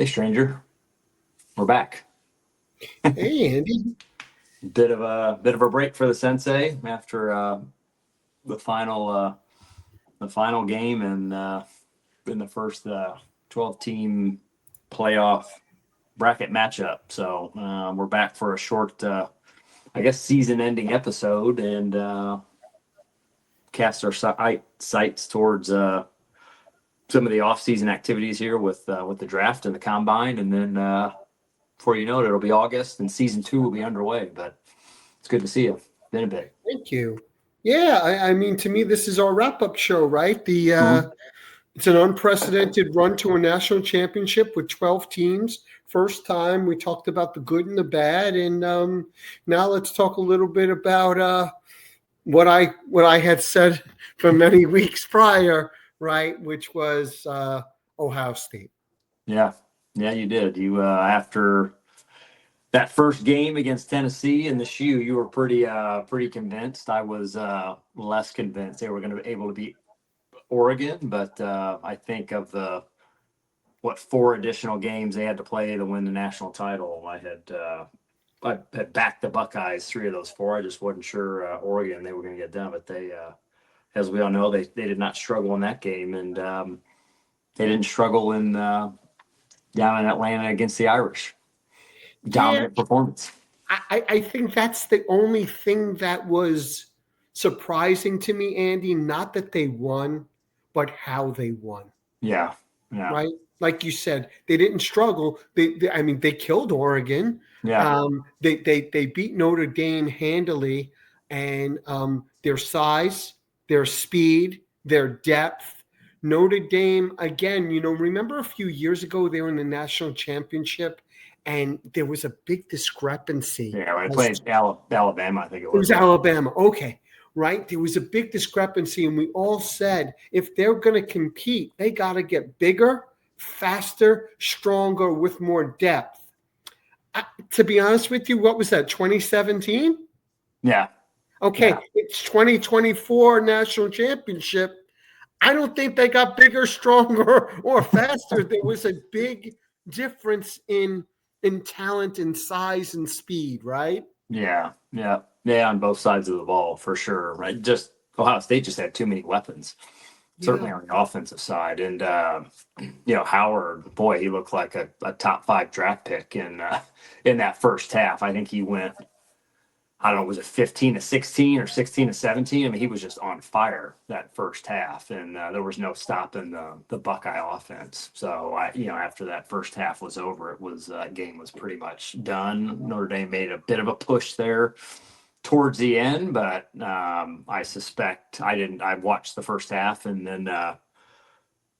Hey, stranger, we're back. Hey, Andy. Bit of a break for the sensei after the final the final game and in the first 12-team playoff bracket matchup. So we're back for a short, I guess, season-ending episode and cast our sights towards some of the off-season activities here with the draft and the combine, and then before you know it, it'll be August and season 2 will be underway. But it's good to see you. Been a bit. Thank you. Yeah, I mean, to me, this is our wrap-up show, right? Mhm. It's an unprecedented run to a national championship with 12 teams. First time we talked about the good and the bad, and now let's talk a little bit about what I had said for many weeks prior, right? Which was Ohio State. Yeah, yeah, you did. You after that first game against Tennessee in the shoe, you were pretty convinced. I was less convinced they were going to be able to beat Oregon, but I think of the what 4 additional games they had to play to win the national title. I had backed the Buckeyes 3 of those 4. I just wasn't sure Oregon they were going to get done, but they, as we all know, they did not struggle in that game, and they didn't struggle in down in Atlanta against the Irish. Yeah, Dominant performance. I think that's the only thing that was surprising to me, Andy. Not that they won, but how they won. Yeah, yeah, Right, like you said, they didn't struggle. I mean, they killed Oregon. yeah, They beat Notre Dame handily, and their size, their speed, their depth. Notre Dame again. Remember a few years ago they were in the national championship, and there was a big discrepancy. yeah. When I played Alabama, I think it It was was right. Alabama. Okay. Right. There was a big discrepancy. And we all said if they're going to compete, they got to get bigger, faster, stronger, with more depth. To be honest with you, what was that, 2017? Yeah, Okay. yeah, It's 2024 national championship. I don't think they got bigger, stronger, or faster. There was a big difference in talent and size and speed, right? yeah, yeah, yeah. On both sides of the ball, for sure. Right. Just Ohio State just had too many weapons. Yeah. Certainly on the offensive side, and Howard, boy, he looked like a top 5 draft pick in that first half. I think he went, I don't know, was it 15 to 16 or 16 to 17? I mean, he was just on fire that first half, and there was no stopping the Buckeye offense. So after that first half was over, it was game was pretty much done. Notre Dame made a bit of a push there towards the end, but I suspect I didn't. I watched the first half, and then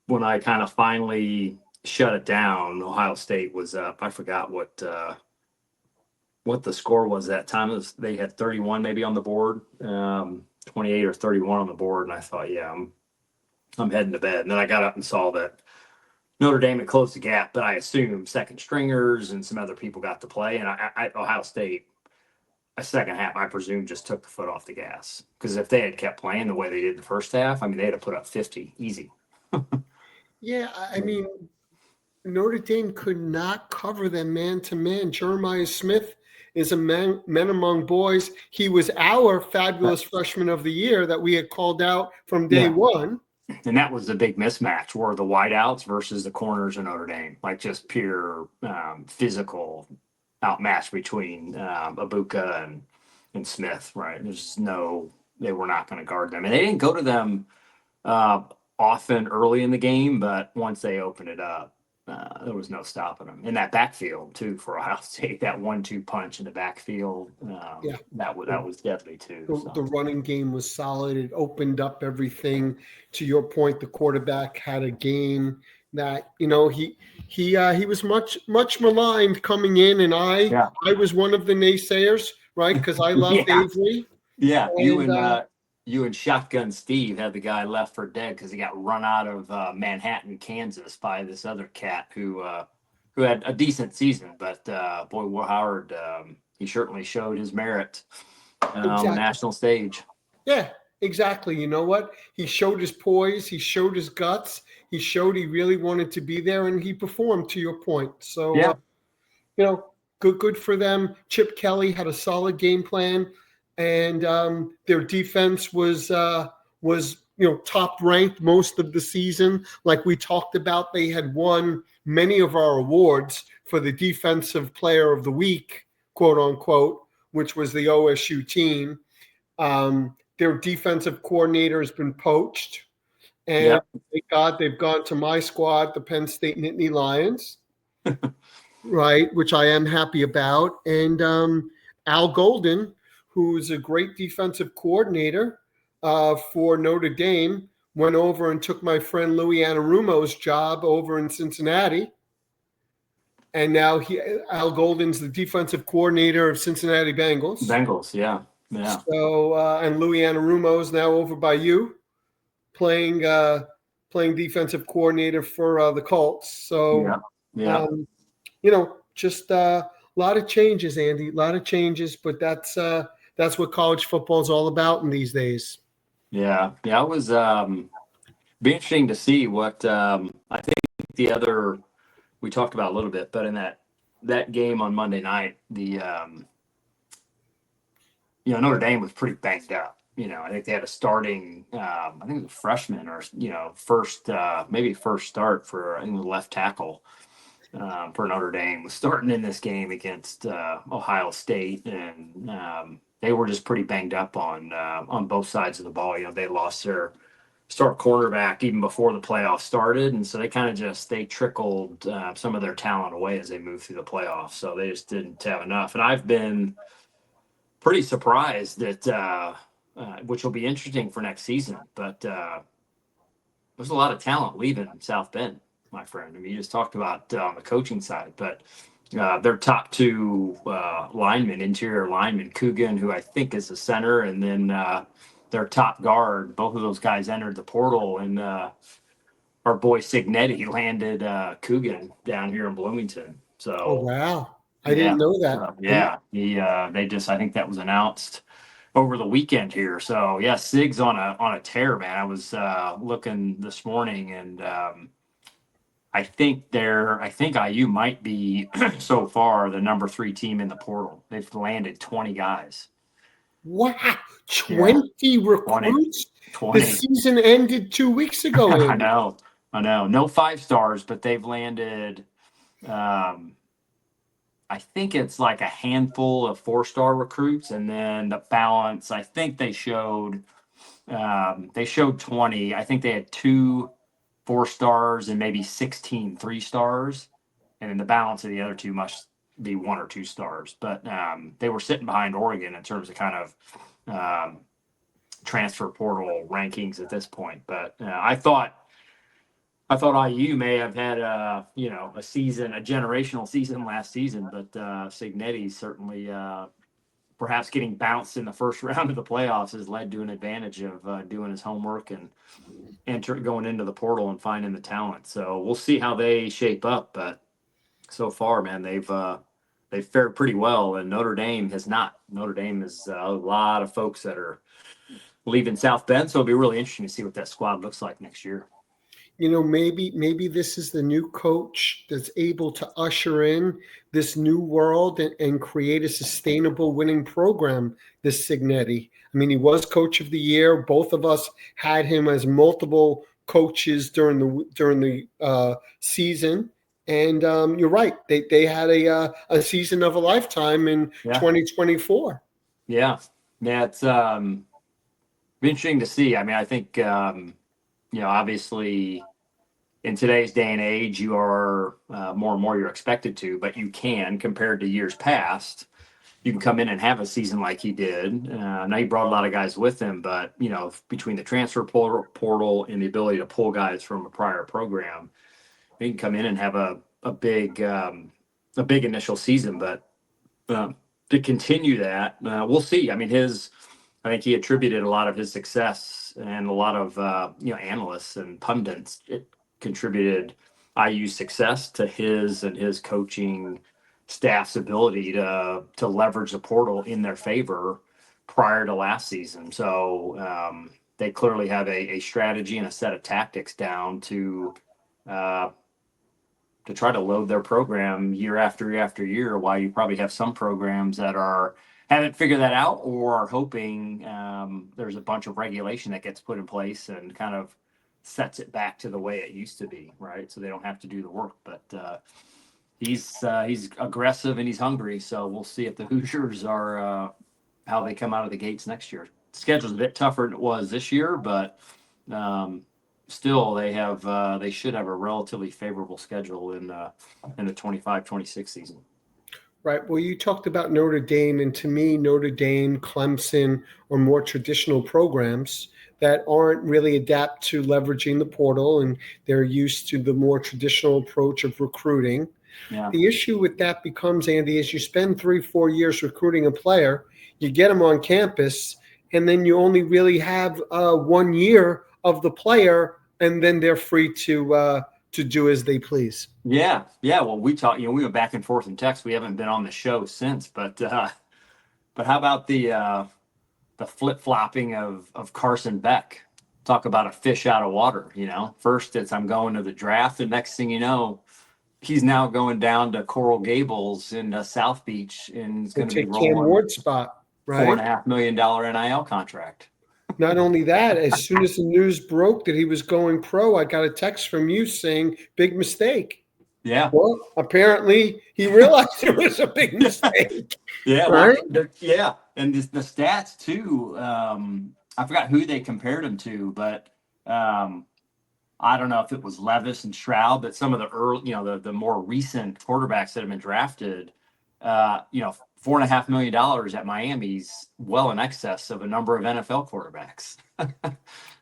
when I kind of finally shut it down, Ohio State was up. I forgot what the score was that time. It was, they had 31 maybe on the board, 28 or 31 on the board, and I thought, yeah, I'm heading to bed. And then I got up and saw that Notre Dame had closed the gap, but I assumed second stringers and some other people got to play, and Ohio State. A second half, I presume, just took the foot off the gas because if they had kept playing the way they did the first half, I mean, they'd have put up 50 easy. Yeah. I mean, Notre Dame could not cover them man to man. Jeremiah Smith is a men among boys. He was our fabulous freshman of the year that we had called out from day Yeah, one. and that was the big mismatch were the wideouts versus the corners in Notre Dame, like just pure physical outmatch between Abuka and Smith. Right, there's no, they were not going to guard them, and they didn't go to them uh, often early in the game, but once they opened it up, there was no stopping them in that backfield too. For Ohio State, that 1-2 punch in the backfield, Yeah. that was deadly too. The So running game was solid. It opened up everything. To your point, the quarterback had a game that he was much maligned coming in, and I yeah, I was one of the naysayers, right? Because I loved yeah, Avery, yeah. and You and Shotgun Steve had the guy left for dead because he got run out of Manhattan, Kansas, by this other cat who had a decent season, but boy, Will Howard, he certainly showed his merit on the exactly. national stage. Yeah. Exactly. You know what? He showed his poise. He showed his guts. He showed he really wanted to be there, and he performed. To your point, so Yeah. good for them. Chip Kelly had a solid game plan, and their defense was top ranked most of the season. Like we talked about, they had won many of our awards for the defensive player of the week, quote unquote, which was the OSU team. Their defensive coordinator has been poached, and Yeah. thank God they've gone to my squad, the Penn State Nittany Lions, right, which I am happy about. And Al Golden, who's a great defensive coordinator for Notre Dame, went over and took my friend Louis Anarumo's job over in Cincinnati. And now Al Golden's the defensive coordinator of Cincinnati Bengals. Bengals. Yeah. Yeah. So and Louis Anarumo is now over by you, playing defensive coordinator for the Colts. So, Yeah. Yeah. just a lot of changes, Andy. A lot of changes, but that's what college football is all about in these days. Yeah. Yeah. It was be interesting to see what I think the other we talked about a little bit, but in that game on Monday night, the Notre Dame was pretty banged up. I think they had a starting, I think it was a freshman or maybe first start for I think the left tackle for Notre Dame was starting in this game against Ohio State, and they were just pretty banged up on both sides of the ball. They lost their start cornerback even before the playoffs started, and so they kind of they trickled some of their talent away as they moved through the playoffs. So they just didn't have enough, and I've been pretty surprised that, which will be interesting for next season. But there's a lot of talent leaving South Bend, my friend. I mean, you just talked about on the coaching side, but their top two linemen, interior linemen, Coogan, who I think is a center, and then their top guard, both of those guys entered the portal, and our boy Signetti landed Coogan down here in Bloomington. So, Oh wow, I yeah, didn't know that. yeah, I think that was announced over the weekend here. So yeah, Sig's on a tear, man. I was looking this morning, and I think IU might be so far the number 3 team in the portal. They've landed 20 guys. Wow, Yeah, 20 recruits. 20. The season ended 2 weeks ago, I Andy. know. No 5-stars, but they've landed. Um, I think it's like a handful of 4-star recruits, and then the balance. I think they showed 20. I think they had 2 4-stars and maybe 16 3-stars, and then the balance of the other 2 must be 1 or 2 stars. But they were sitting behind Oregon in terms of kind of transfer portal rankings at this point. But I thought IU may have had a generational season last season, but Signetti certainly perhaps getting bounced in the first round of the playoffs has led to an advantage of doing his homework and going into the portal and finding the talent. So we'll see how they shape up. But so far, man, they've fared pretty well, and Notre Dame has not. Notre Dame is a lot of folks that are leaving South Bend, so it'll be really interesting to see what that squad looks like next year. Maybe this is the new coach that's able to usher in this new world and create a sustainable winning program, this Signetti. I mean, he was coach of the year. Both of us had him as multiple coaches during the season. And you're right. They had a season of a lifetime in 2024. Yeah. Yeah. It's interesting to see. I mean, I think, obviously in today's day and age, you are more and more you're expected to, but you can, compared to years past, you can come in and have a season like he did. Now he brought a lot of guys with him, but between the transfer portal and the ability to pull guys from a prior program, he can come in and have a big initial season. But to continue that, we'll see. I mean, I think he attributed a lot of his success, and a lot of analysts and pundits contributed IU's success to his and his coaching staff's ability to leverage the portal in their favor, prior to last season. So they clearly have a strategy and a set of tactics down to try to load their program year after year after year, while you probably have some programs that haven't figured that out or are hoping there's a bunch of regulation that gets put in place and kind of sets it back to the way it used to be, right? So they don't have to do the work. But he's aggressive and he's hungry. So we'll see if the Hoosiers are how they come out of the gates next year. The schedule's a bit tougher than it was this year, but still they should have a relatively favorable schedule in the 25-26 season. Right. Well, you talked about Notre Dame, and to me, Notre Dame, Clemson are more traditional programs that aren't really adapt to leveraging the portal, and they're used to the more traditional approach of recruiting. Yeah. The issue with that becomes, Andy, is you spend 3-4 years recruiting a player, you get them on campus, and then you only really have 1 year of the player, and then they're free to do as they please. Yeah. Well, we talked. We went back and forth in text. We haven't been on the show since, but how about the flip flopping of Carson Beck? Talk about a fish out of water. First it's I'm going to the draft, and next thing you know, he's now going down to Coral Gables in South Beach, and he's going to be rolling Cam Ward's spot, right? $4.5 million NIL contract. Not only that, as soon as the news broke that he was going pro, I got a text from you saying, big mistake. Yeah. Well, apparently he realized it was a big mistake. Yeah. Right? Well, yeah. And the stats too, I forgot who they compared him to, but I don't know if it was Levis and Stroud, but some of the early, the more recent quarterbacks that have been drafted, $4.5 million at Miami's well in excess of a number of NFL quarterbacks.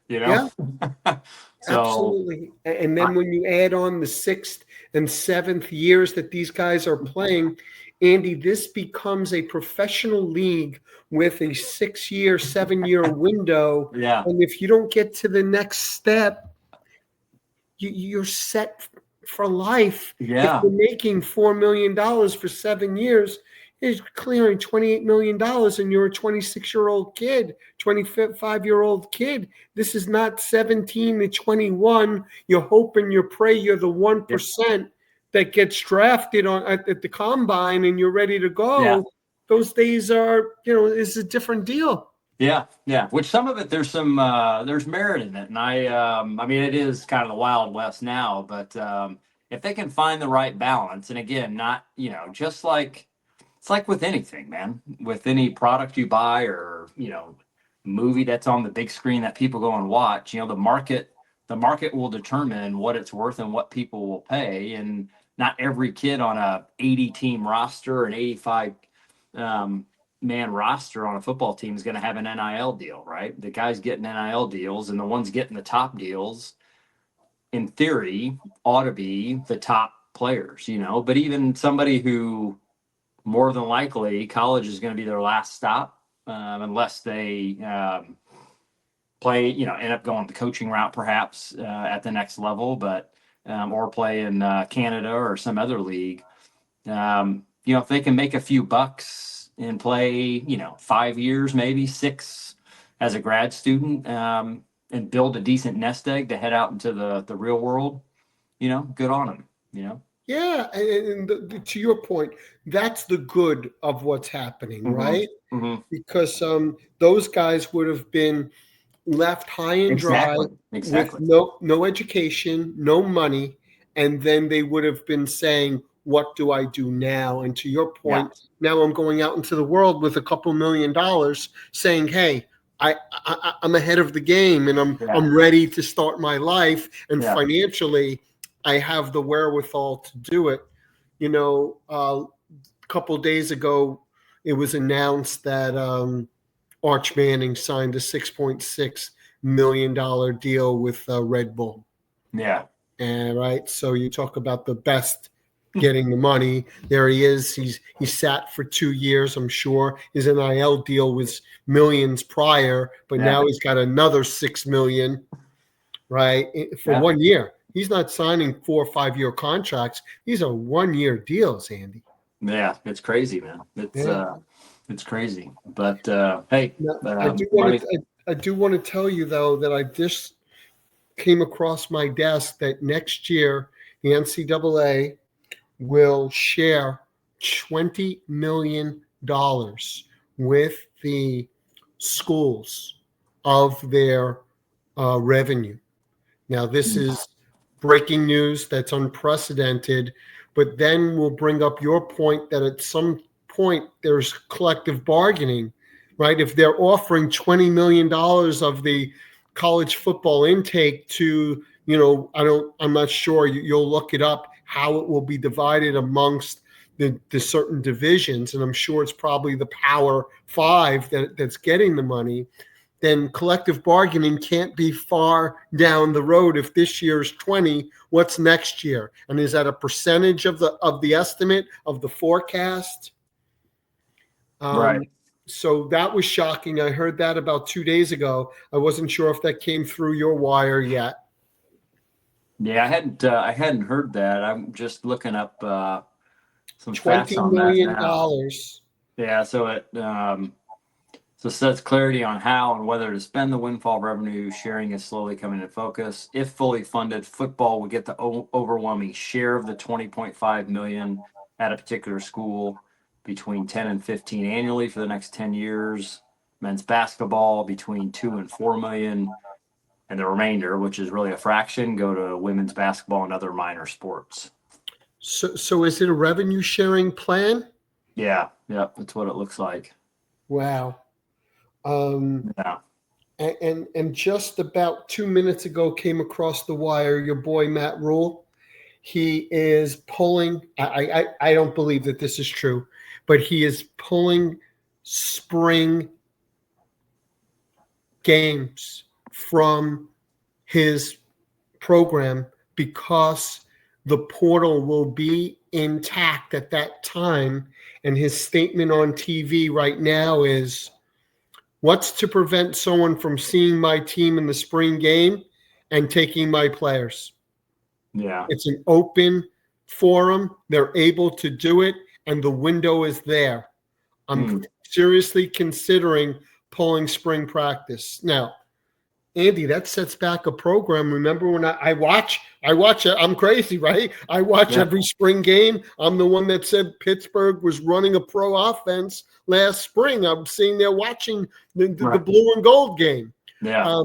Yeah, So, absolutely. And then when you add on the 6th and 7th years that these guys are playing, Andy, this becomes a professional league with a 6-year, 7-year window. Yeah. And if you don't get to the next step, you're set for life. Yeah. If you're making $4 million for 7 years, is clearing $28 million, and you're a 26-year-old kid, 25-year-old kid. This is not 17 to 21. You hope and you pray you're the 1% that gets drafted at the combine and you're ready to go. Yeah. Those days are, is a different deal. Yeah. Which some of it, there's merit in it, and I mean, it is kind of the Wild West now, but if they can find the right balance, and again, not just like. It's like with anything, man, with any product you buy or, movie that's on the big screen that people go and watch, the market will determine what it's worth and what people will pay. And not every kid on a 80 team roster, an 85 man roster on a football team is going to have an NIL deal, right? The guys getting NIL deals and the ones getting the top deals, in theory, ought to be the top players, but even somebody who, more than likely, college is going to be their last stop unless they play, end up going the coaching route perhaps at the next level, but or play in Canada or some other league. If they can make a few bucks and play, 5 years, maybe 6 as a grad student and build a decent nest egg to head out into the real world, good on them, Yeah, and to your point, that's the good of what's happening, right? Mm-hmm. Because those guys would have been left high and dry Exactly. with no education, no money, and then they would have been saying, what do I do now? And to your point, now I'm going out into the world with a couple $1 million saying, hey, I'm ahead of the game and I'm ready to start my life, and financially I have the wherewithal to do it. A couple of days ago, it was announced that Arch Manning signed a $6.6 million deal with Red Bull. Yeah. And right. So you talk about the best getting the money. There he is. He sat for 2 years, I'm sure. His NIL deal was millions prior, but now he's got another $6 million, right, for 1 year. He's not signing 4 or 5 year contracts. These are 1 year deals, Andy. Yeah, it's crazy, man. It's It's crazy. But hey, Now, I do want to tell you though that I just came across my desk that next year the NCAA will share $20 million with the schools of their revenue. Now, this is breaking news that's unprecedented, but then we'll bring up your point that at some point there's collective bargaining, right? If they're offering $20 million of the college football intake to, I'm not sure, you'll look it up, how it will be divided amongst the certain divisions, and I'm sure it's probably the Power Five that's getting the money, then collective bargaining can't be far down the road. If this year's 20, what's next year? And is that a percentage of the estimate of the forecast? right. So that was shocking. I heard that about 2 days ago. I wasn't sure if that came through your wire yet. Yeah, I hadn't heard that. I'm just looking up some facts $20 on that million. now. Yeah, so it sets clarity on how and whether to spend the windfall revenue. Sharing is slowly coming into focus. If fully funded, football would get the overwhelming share of the 20.5 million at a particular school, between 10 and 15 annually for the next 10 years. Men's basketball between 2 and 4 million, and the remainder, which is really a fraction, go to women's basketball and other minor sports. So is it a revenue sharing plan? Yeah, that's what it looks like. Wow. Yeah. And just about 2 minutes ago came across the wire your boy Matt Rule. He is pulling. I don't believe that this is true, but he is pulling spring games from his program because the portal will be intact at that time. And his statement on TV right now is, what's to prevent someone from seeing my team in the spring game and taking my players? Yeah. It's an open forum. They're able to do it, and the window is there. I'm seriously considering pulling spring practice. Now, Andy, that sets back a program. Remember when I watch it, I'm crazy, right? I watch every spring game. I'm the one that said Pittsburgh was running a pro offense last spring. I'm sitting there watching the blue and gold game. Yeah.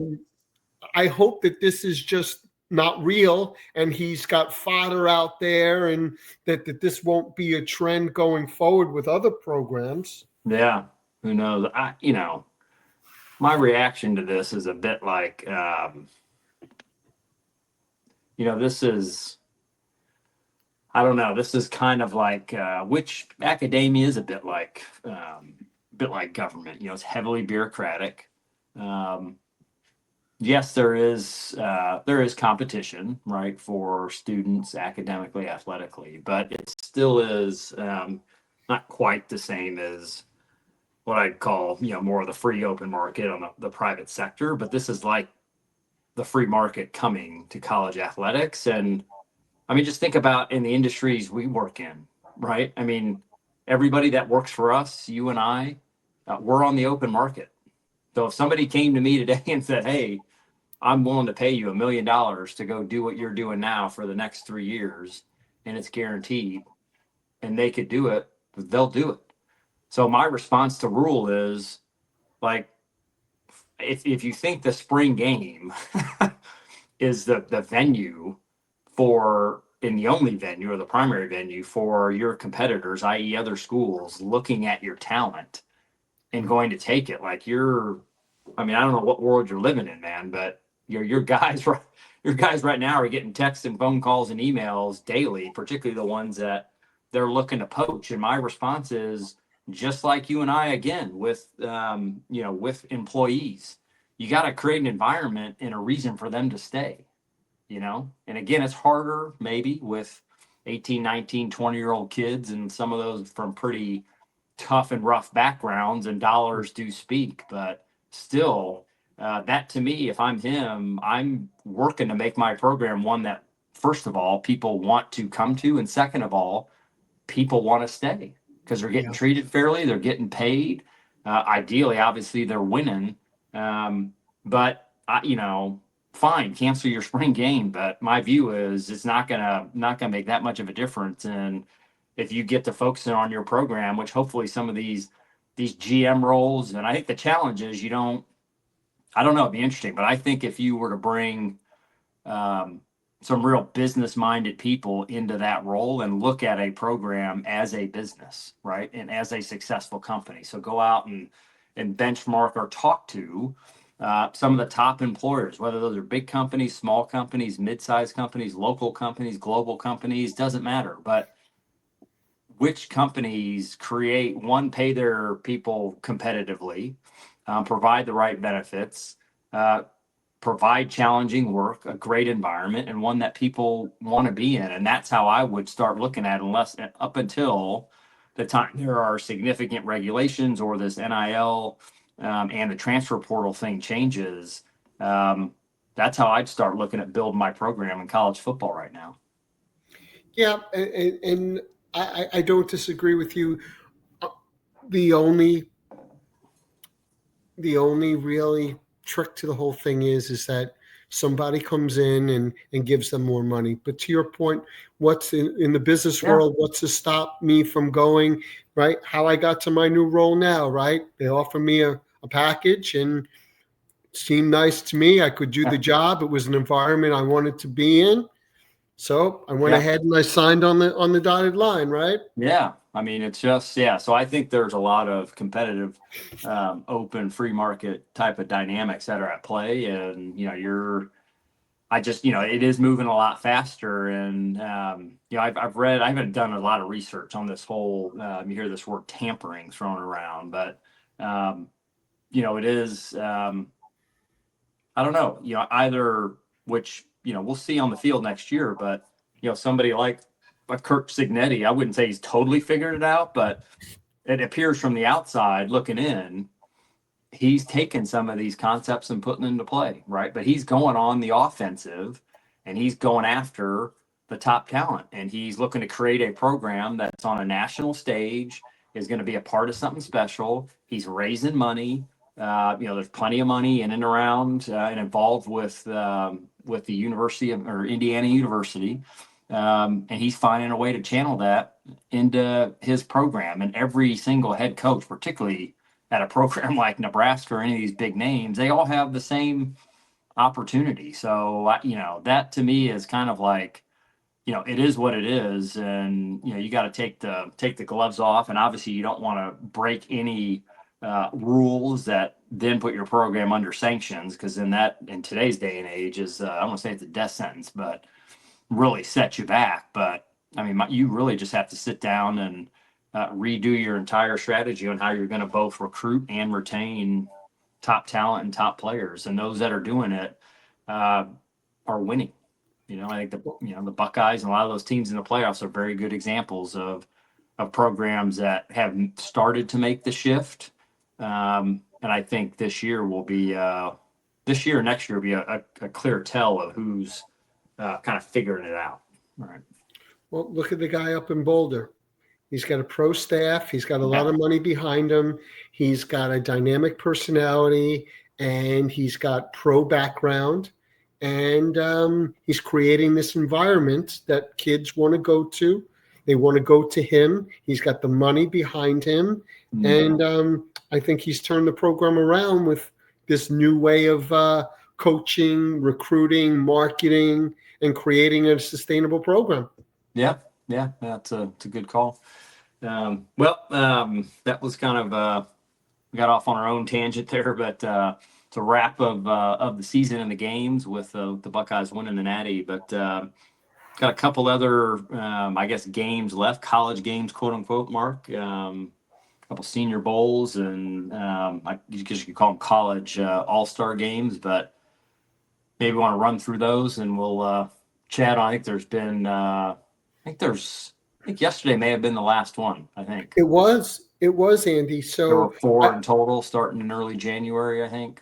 I hope that this is just not real and he's got fodder out there, and that this won't be a trend going forward with other programs. Yeah. Who knows? My reaction to this is a bit like, this is, I don't know. This is kind of like, which academia is a bit like government. It's heavily bureaucratic. Yes, there is competition, right, for students academically, athletically, but it still is not quite the same as what I'd call, more of the free open market on the private sector. But this is like the free market coming to college athletics. And I mean, just think about in the industries we work in, right? I mean, everybody that works for us, you and I, we're on the open market. So if somebody came to me today and said, hey, I'm willing to pay you $1 million to go do what you're doing now for the next 3 years, and it's guaranteed, and they could do it, they'll do it. So my response to Rule is, like, if you think the spring game is the venue in the only venue or the primary venue for your competitors, i.e. other schools, looking at your talent and going to take it, like I don't know what world you're living in, man, but your guys right now are getting texts and phone calls and emails daily, particularly the ones that they're looking to poach. And my response is, just like you and I, again, with employees, you got to create an environment and a reason for them to stay, and again, it's harder maybe with 18, 19, 20-year-old kids, and some of those from pretty tough and rough backgrounds, and dollars do speak, but still, that to me, if I'm him, I'm working to make my program one that, first of all, people want to come to, and second of all, people want to stay. because they're getting treated fairly, they're getting paid. Ideally, obviously, they're winning. But fine, cancel your spring game. But my view is it's not gonna make that much of a difference. And if you get to focusing on your program, which hopefully some of these GM roles, and I think the challenge is I don't know, it'd be interesting, but I think if you were to bring some real business minded people into that role and look at a program as a business, right? And as a successful company. So go out and benchmark or talk to some of the top employers, whether those are big companies, small companies, mid-sized companies, local companies, global companies, doesn't matter. But which companies pay their people competitively, provide the right benefits, provide challenging work, a great environment, and one that people want to be in. And that's how I would start looking at it, up until the time there are significant regulations or this NIL and the transfer portal thing changes. That's how I'd start looking at building my program in college football right now. Yeah, and I don't disagree with you. The only really trick to the whole thing is that somebody comes in and gives them more money. But to your point, what's in the business world, what's to stop me from going, right? How I got to my new role now, right? They offer me a package and it seemed nice to me. I could do the job. It was an environment I wanted to be in. So I went ahead and I signed on the dotted line, right? Yeah. I mean, it's just, So I think there's a lot of competitive, open free market type of dynamics that are at play. And, it is moving a lot faster. And, I've read, I haven't done a lot of research on this whole, you hear this word tampering thrown around, but, it is, I don't know, either which, we'll see on the field next year, but, somebody like Kirk Cignetti, I wouldn't say he's totally figured it out, but it appears from the outside looking in, he's taken some of these concepts and putting them into play, right? But he's going on the offensive and he's going after the top talent, and he's looking to create a program that's on a national stage, is going to be a part of something special. He's raising money. There's plenty of money in and around and involved with the Indiana University. And he's finding a way to channel that into his program. And every single head coach, particularly at a program like Nebraska or any of these big names, they all have the same opportunity. So, that to me is kind of like, it is what it is. And, you got to take the gloves off. And obviously you don't want to break any rules that then put your program under sanctions, because in today's day and age is, I don't want to say it's a death sentence, but really set you back. But I mean, you really just have to sit down and redo your entire strategy on how you're going to both recruit and retain top talent and top players. And those that are doing it are winning. I think the Buckeyes and a lot of those teams in the playoffs are very good examples of programs that have started to make the shift. And I think this year and next year will be a clear tell of who's kind of figuring it out. All right. Well, look at the guy up in Boulder. He's got a pro staff. He's got a lot of money behind him. He's got a dynamic personality, and he's got pro background. And he's creating this environment that kids want to go to. They want to go to him. He's got the money behind him. Mm-hmm. And I think he's turned the program around with this new way of coaching, recruiting, marketing, and creating a sustainable program. Yeah, that's a good call. That was kind of we got off on our own tangent there, but it's a wrap of the season and the games with the Buckeyes winning the Natty. But got a couple other games left, college games, quote unquote, Mark. A couple Senior Bowls and I guess you could call them college all-star games, but maybe want to run through those and we'll chat on. I think there's been I think yesterday may have been the last one. I think it was Andy. So there were 4 in total, starting in early January, I think.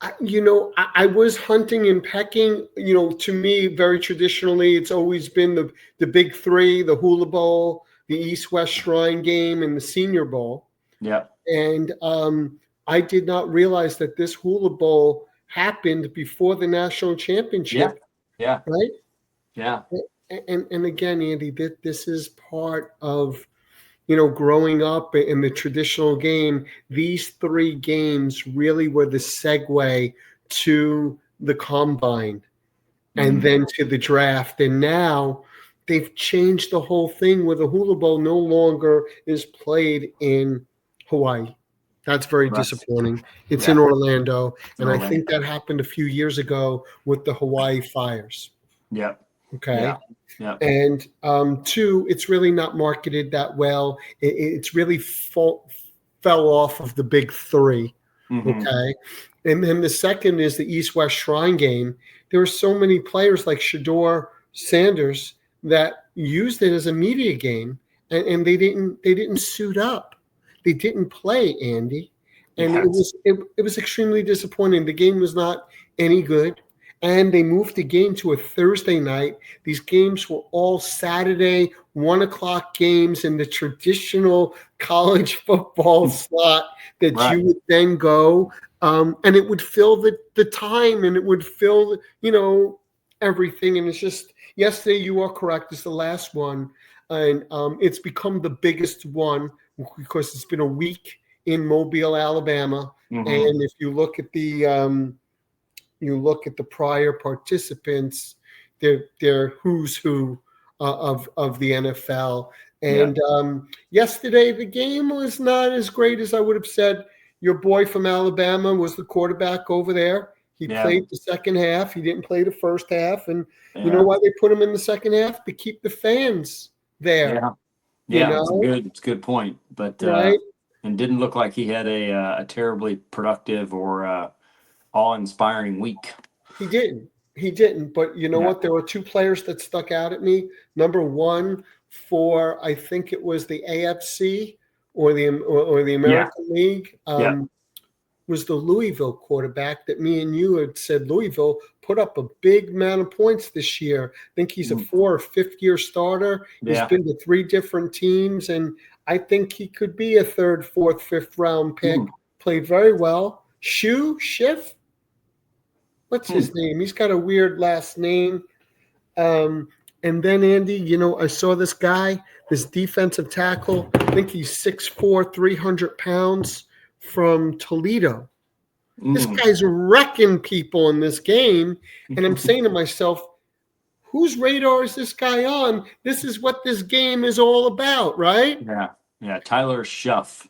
I was hunting and pecking. To me, very traditionally, it's always been the big 3: the Hula Bowl, the East-West Shrine game and the Senior Bowl. Yep. And I did not realize that this Hula Bowl happened before the national championship. Yeah. Right? Yeah. And again, Andy, this is part of, growing up in the traditional game. These three games really were the segue to the combine and then to the draft. And now they've changed the whole thing where the Hula Bowl no longer is played in Hawaii. That's very disappointing. It's in Orlando. And I think that happened a few years ago with the Hawaii Fires. Yep. Okay. Yeah. And two, it's really not marketed that well. It's really fell off of the big three. Okay. And then the second is the East-West Shrine game. There were so many players like Shador Sanders that used it as a media game, and they didn't suit up. They didn't play, Andy. And it was extremely disappointing. The game was not any good. And they moved the game to a Thursday night. These games were all Saturday, 1:00 games in the traditional college football slot that you would then go. And it would fill the time, and it would fill, everything. And it's just, yesterday, you are correct. It's the last one. And it's become the biggest one because it's been a week in Mobile, Alabama. And if you look at the prior participants, they're who's who of the NFL. And yesterday, the game was not as great as I would have said. Your boy from Alabama was the quarterback over there. He played the second half. He didn't play the first half. And you know why they put him in the second half? To keep the fans there. It's a good point. But and didn't look like he had a terribly productive or awe-inspiring week. He didn't. But you know what? There were two players that stuck out at me. Number one, for I think it was the AFC or the American League, was the Louisville quarterback that me and you had said Louisville put up a big amount of points this year. I think he's a 4- or 5th-year starter. He's been to 3 different teams, and I think he could be a 3rd, 4th, 5th round pick. Played very well. Schiff? What's his name? He's got a weird last name. And then, Andy, I saw this guy, this defensive tackle. I think he's 6'4", 300 pounds from Toledo. This guy's wrecking people in this game. And I'm saying to myself, whose radar is this guy on? This is what this game is all about, right? Yeah. Tyler Schuff.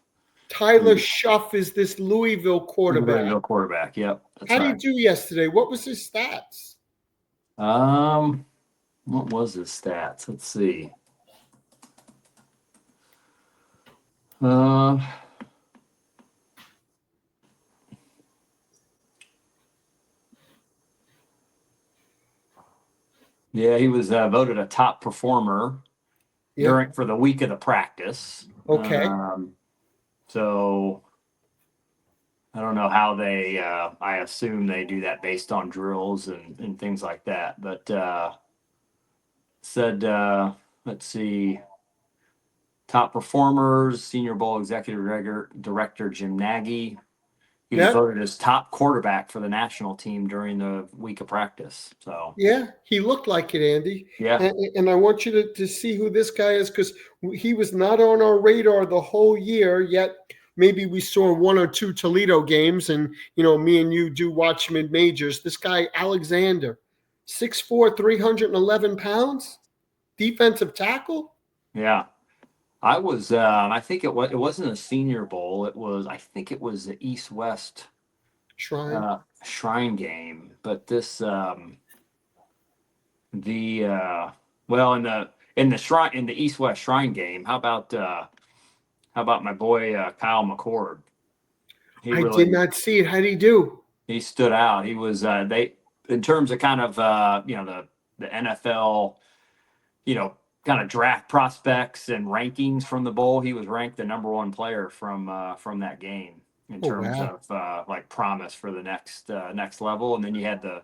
Tyler Schuff is this Louisville quarterback. Yep. How did he do yesterday? What was his stats? What was his stats? Let's see. He was voted a top performer for the week of the practice. Okay. So I don't know how they. I assume they do that based on drills and things like that. But said, let's see, top performers: Senior Bowl Executive Director Jim Nagy. He was voted as top quarterback for the national team during the week of practice. So he looked like it, Andy. Yeah. And I want you to see who this guy is, because he was not on our radar the whole year, yet maybe we saw 1 or 2 Toledo games, and, me and you do watch mid-majors. This guy, Alexander, 6'4", 311 pounds, defensive tackle. Yeah. I was, I think it wasn't a Senior Bowl. I think it was the East-West Shrine game. But this, in the East-West Shrine game, how about my boy Kyle McCord? I did not see it. How did he do? He stood out. He was in terms of kind of the NFL, kind of draft prospects and rankings from the bowl. He was ranked the number 1 player from that game in terms of like promise for the next level. And then you had the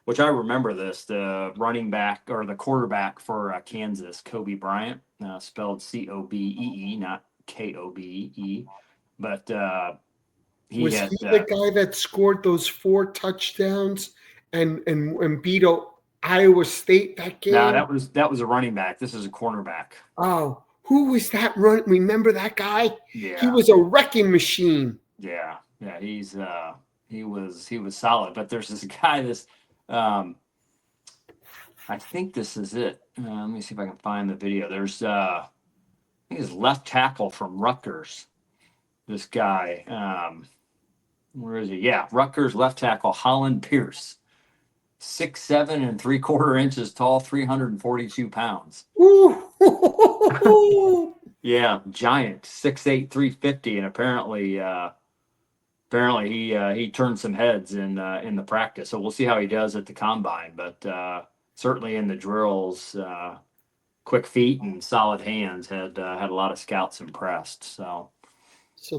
which I remember this, the running back or the quarterback for Kansas, Kobe Bryant, spelled Cobee, not Kobee, but he Was had. he the guy that scored those 4 touchdowns and beat Iowa State that No, game? that was a running back. This is a cornerback. Oh, who was that run? Remember that guy? He Yeah, was a wrecking machine. yeah. He was solid. But there's this guy. Um, I think this is it. Let me see if I can find the video. There's I think his left tackle from Rutgers. This guy. Where is he? Yeah, Rutgers left tackle Holland Pierce. 6'7" 3/4 inches tall, 342 pounds. Ooh. Yeah, giant, 6'8", 350, and apparently he turned some heads in the practice. So we'll see how he does at the combine. But certainly in the drills, quick feet and solid hands had a lot of scouts impressed. So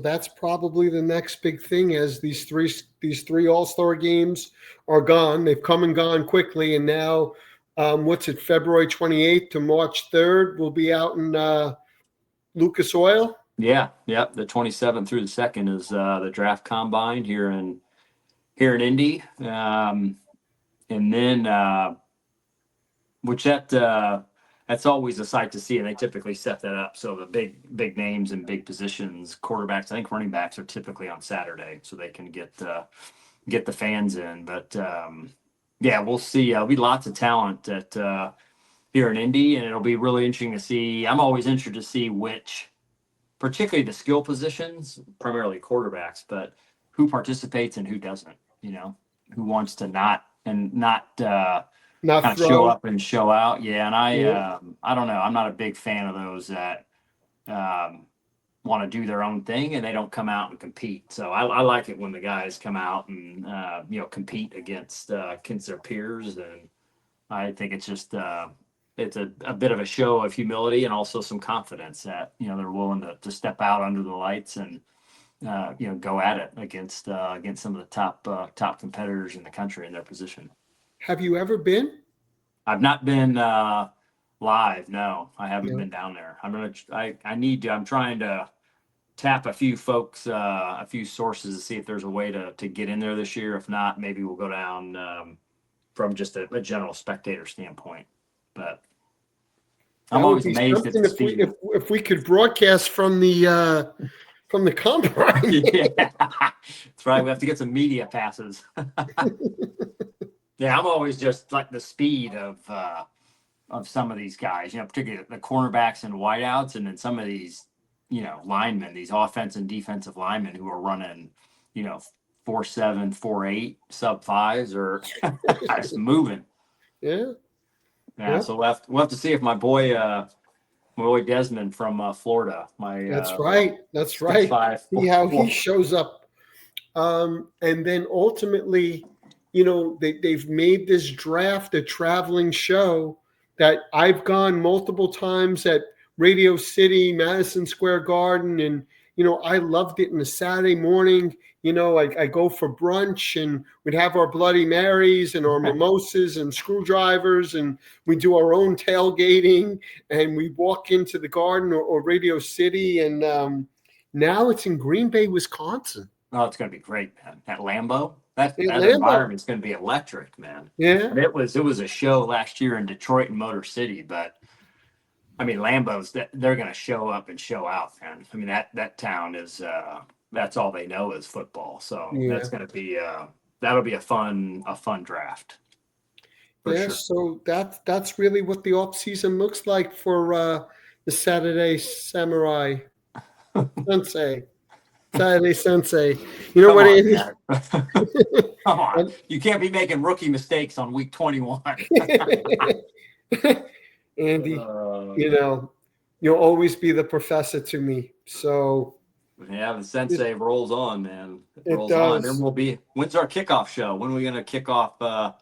that's probably the next big thing as these three All-Star games are gone. They've come and gone quickly, and now February 28th to March 3rd, we'll be out in Lucas Oil. Yeah, the 27th through the 2nd is the draft combine here in Indy, and then that's always a sight to see, and they typically set that up so the big names and big positions, quarterbacks, I think running backs are typically on Saturday, so they can get the fans in. But yeah, we'll see. There'll be lots of talent at here in Indy, and it'll be really interesting to see. I'm always interested to see which, particularly the skill positions, primarily quarterbacks, but who participates and who doesn't. Who wants to not Not kind of throw. show up and show out. Yeah, and Yeah. I don't know. I'm not a big fan of those that want to do their own thing and they don't come out and compete. So I like it when the guys come out and compete against their peers, and I think it's just it's a bit of a show of humility and also some confidence that they're willing to step out under the lights and go at it against some of the top competitors in the country in their position. Have you ever been? I've not been live. No, I haven't No. been down there. I need to. I'm trying to tap a few folks, a few sources to see if there's a way to get in there this year. If not, maybe we'll go down from just a general spectator standpoint. But I'm That would always be amazed at something the if we speed. if we could broadcast from the combine. Yeah, that's right. We have to get some media passes. Yeah, I'm always just like the speed of some of these guys, particularly the cornerbacks and wideouts, and then some of these, linemen, these offensive and defensive linemen who are running, 4.7, 4.8 sub-5s or just moving. Yeah. Yeah. So we'll have to see if my boy Desmond from Florida, That's right. That's right. 6'5", See how he shows up. And then ultimately, they've made this draft a traveling show that I've gone multiple times at Radio City, Madison Square Garden, and I loved it in the Saturday morning. I go for brunch and we'd have our Bloody Marys and our mimosas and screwdrivers, and we do our own tailgating, and we walk into the Garden or Radio City, and now it's in Green Bay, Wisconsin. Oh, it's going to be great, man. That Lambeau, that Lambeau. environment's going to be electric, man. Yeah. And it was a show last year in Detroit and Motor City, but I mean, Lambeau's they're going to show up and show out, man. I mean, that town is that's all they know is football. So that's going to be that'll be a fun draft. Yeah. Sure. So that's really what the off season looks like for the Saturday Sensei. You know what, Andy? Come on. You can't be making rookie mistakes on week 21. Andy, you'll always be the professor to me. So yeah, the Sensei rolls on, man. It rolls does. on. Then when's our kickoff show? When are we going to kick off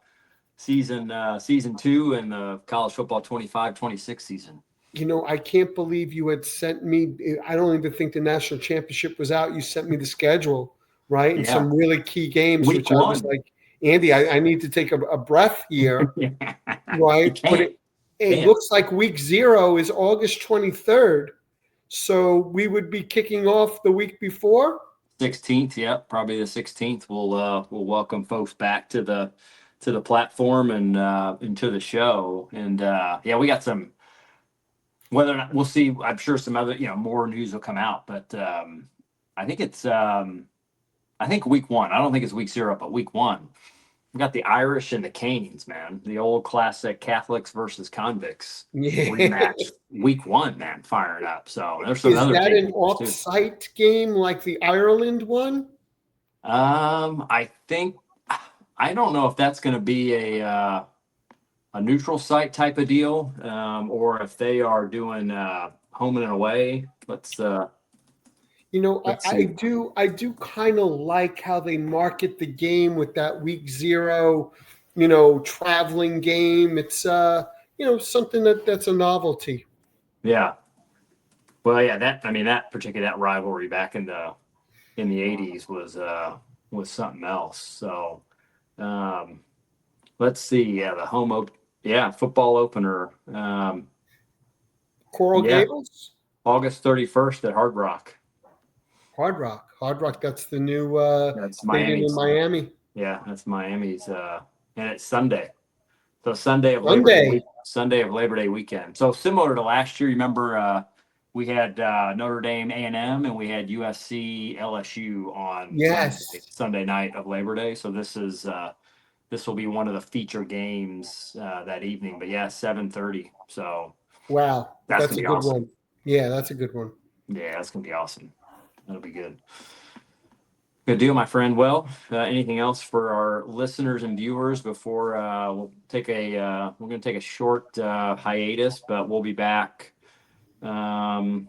season 2 and the college football 25-26 season? I can't believe you had sent me. I don't even think the national championship was out. You sent me the schedule, right? And some really key games, which I was like Andy, I need to take a breath here, You right? But can't. it Can't. looks like week 0 is August 23rd. So we would be kicking off the week before. 16th, yep, probably the 16th. We'll welcome folks back to the platform and to the show. And yeah, we got some. Whether or not we'll see, I'm sure some other more news will come out. But I think it's I think week 1. I don't think it's week 0, but week 1. We got the Irish and the Canes, man. The old classic Catholics versus convicts Yeah. rematch. Week 1, man, firing up. So there's some Is other that big an games, too. off-site game like the Ireland one? I think I don't know if that's going to be a neutral site type of deal, or if they are doing home and away. Let's I see. do kind of like how they market the game with that week 0, traveling game. It's something that's a novelty. Yeah. Well, yeah. That rivalry back in the '80s was something else. So um, let's see. Yeah, the football opener. Coral Yeah, Gables, August 31st at Hard Rock. Hard Rock. That's the new That's stadium in Miami's. Miami. Yeah, that's Miami's, and it's Sunday. So Sunday of Labor Day Sunday. week, Sunday of Labor Day weekend. So similar to last year, you remember we had Notre Dame A&M and we had USC LSU on Yes. Sunday night of Labor Day. So this will be one of the feature games that evening. But yeah, 7:30. So Wow. that's That's gonna a be good awesome. one. Yeah, that's a good one. Yeah, that's gonna be awesome. That'll be good. Good deal, my friend. Well, anything else for our listeners and viewers before we'll take we're going to take a short hiatus, but we'll be back probably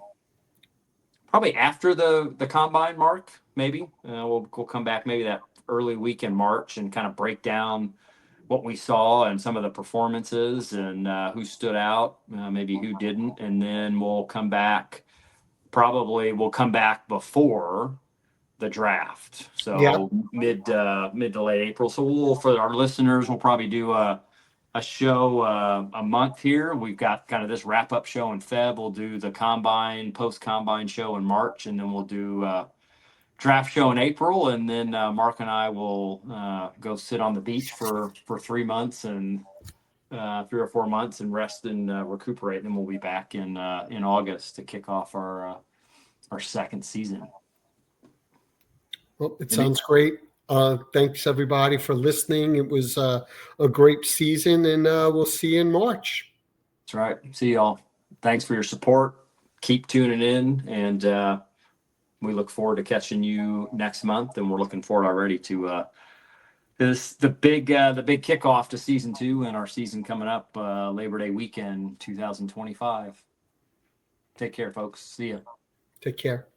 after the combine, Mark. Maybe we'll come back maybe that early week in March and kind of break down what we saw and some of the performances and who stood out, maybe who didn't, and then we'll come back. Probably we'll come back before the draft. Yeah. So mid to late April. So for our listeners, we'll probably do a show a month here. We've got kind of this wrap up show in Feb. We'll do the post combine show in March, and then we'll do draft show in April, and then Mark and I will go sit on the beach for 3 months and 3 or 4 months and rest and recuperate. And then we'll be back in August to kick off our second season. Well, it sounds great. Thanks everybody for listening. It was a great season, and we'll see you in March. That's right. See y'all. Thanks for your support. Keep tuning in, and we look forward to catching you next month. And we're looking forward already to the big kickoff to season 2 and our season coming up Labor Day weekend 2025. Take care, folks. See ya. Take care.